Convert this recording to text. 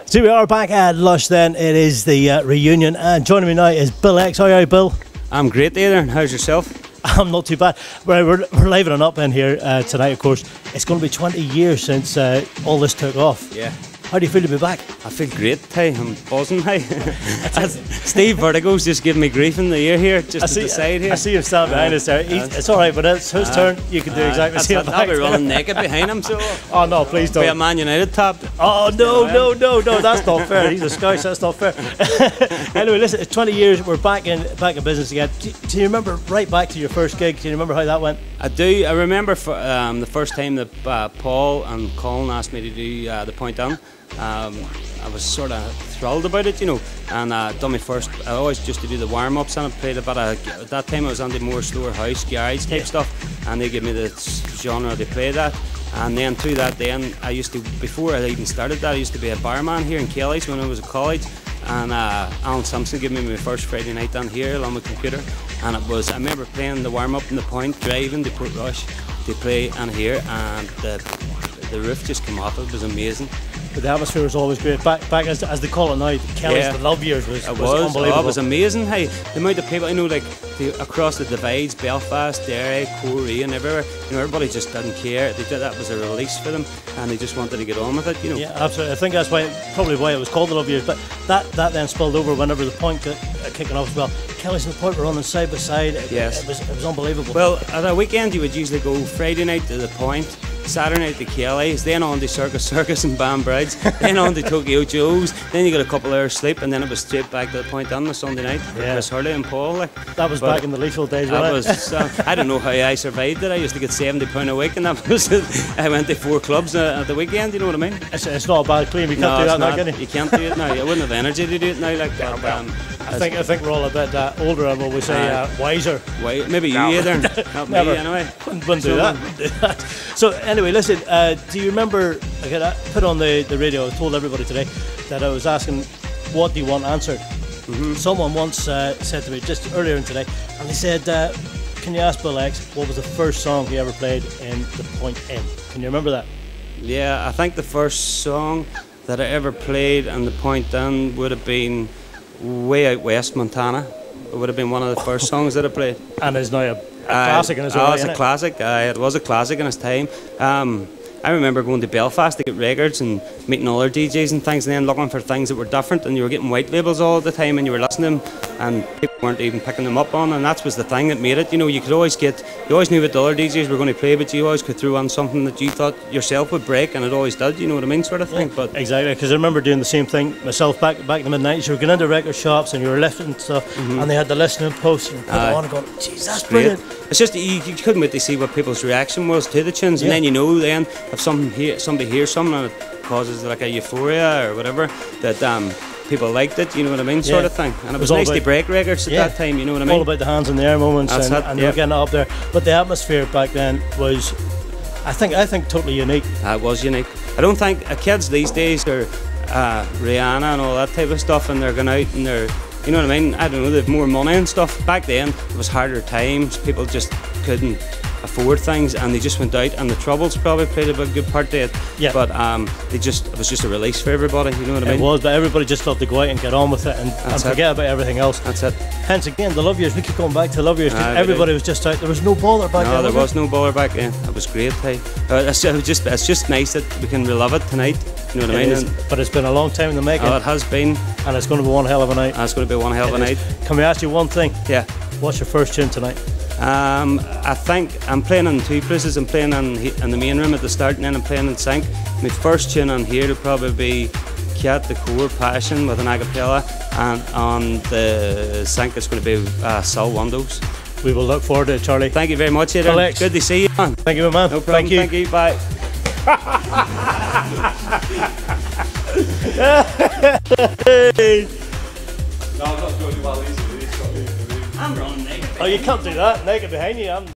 So we are back at Lush then. It is the reunion, and joining me now is Bill X. How are you, Bill? I'm great, Aidan. How's yourself? I'm not too bad. We're livening up in here tonight, of course. It's going to be 20 years since all this took off. Yeah. How do you feel to be back? I feel great, hey. I'm buzzing, hey. Steve Vertigo's just giving me grief in the ear here, just at the side here. I see him standing behind us there. It's all right, but it's his turn. You can do exactly the same. I'll be running naked behind him, so. Oh no, please don't. Be a Man United top. Oh no, that's not fair. He's a Scouse, that's not fair. Anyway, listen, it's 20 years. We're back in business again. Do you remember right back to your first gig? Do you remember how that went? I do. I remember the first time that Paul and Colin asked me to do the Point Down. I was sort of thrilled about it, you know, and done my first. I always used to do the warm-ups, and I played about at that time I was on the more slower house garage type stuff, and they gave me the genre to play that. And then through that, then I used to, before I even started that, I used to be a barman here in Kelly's when I was at college. And Alan Simpson gave me my first Friday night down here on my computer, and it was, I remember playing the warm-up in the Point, driving to Portrush to play and here, and the roof just came off. It was amazing. But the atmosphere was always great. Back as they call it now, the Kelly's, the love years was unbelievable. Oh, it was amazing. Hey, the amount of people, you know, like across the divides, Belfast, Derry, Corey, and everywhere. You know, everybody just didn't care. That was a release for them, and they just wanted to get on with it. You know. Yeah, absolutely. I think that's probably why it was called the love years. But that then spilled over whenever the Point got kicking off as well. Kelly's and the Point were running side by side. Yes, it was unbelievable. Well, at a weekend you would usually go Friday night to the Point, Saturday night to Kelly's, then on to Circus and Banbridge, then on to Tokyo Joe's, then you got a couple of hours sleep, and then it was straight back to the Point on the Sunday night. Yeah. Chris Hurley and Paul. That was back in the lethal days, wasn't it? I don't know how I survived it. I used to get £70 a week, and that was I went to 4 clubs at the weekend. You know what I mean? It's not a bad claim. You can't do that now, can you? You can't do it now. I wouldn't have energy to do it now. I think we're all a bit older, and we say wiser. Maybe you either. Not me anyway. Wouldn't do that. So anyway, listen. Do you remember? I put on the radio. I told everybody today that I was asking, "What do you want answered?" Mm-hmm. Someone once said to me just earlier in today, and they said, "Can you ask Bill X what was the first song he ever played in the Point Inn?" Can you remember that? Yeah, I think the first song that I ever played in the Point Inn would have been Way Out West, Montana. It would have been one of the first songs that I played. And it's now a classic in its own way, it's a classic. It was a classic in its time. I remember going to Belfast to get records and meeting other DJs and things, and then looking for things that were different, and you were getting white labels all the time, and you were listening to them, and people weren't even picking them up on, and that was the thing that made it. You know, you always knew what the other DJs were going to play, but you always could throw on something that you thought yourself would break, and it always did. You know what I mean, sort of thing. But exactly, because I remember doing the same thing myself back in the mid-90s. You were going into record shops and you were lifting stuff, and they had the listening post, and you put it on and going, "Jeez, that's brilliant." It's just you couldn't wait to see what people's reaction was to the tunes, and then you know then if somebody hears something and it causes like a euphoria or whatever that people liked it, you know what I mean, sort of thing. And it was nice to break records at that time, you know what I mean. All about the hands in the air moments and you're getting it up there. But the atmosphere back then was, I think totally unique. It was unique. I don't think kids these days are Rihanna and all that type of stuff, and they're going out and they're, you know what I mean, I don't know, they have more money and stuff. Back then it was harder times, people just couldn't afford things, and they just went out, and the Troubles probably played a good part to it. Yeah. But it was just a release for everybody, you know what I mean? It was, but everybody just loved to go out and get on with it and forget about everything else. That's it. Hence again, the love years, we keep going back to the love years, because everybody was just out, there was no bother back then. No, there was no bother back then. It was great, hey. It's just nice that we can relive it tonight, you know what I mean? But it's been a long time in the making. Oh, it has been. And it's going to be one hell of a night. It's going to be one hell of a night. Can we ask you one thing? Yeah. What's your first tune tonight? I think I'm playing in 2 places. I'm playing in the main room at the start, and then I'm playing in sync. My first tune on here will probably be Cat the Core Passion with an a cappella, and on the sync it's going to be Sal Windows. We will look forward to it, Charlie. Thank you very much, Aidan. Good to see you, man. Thank you, man. No problem. Thank you. Bye. I'm running naked. Oh, you can't do that. Naked behind you.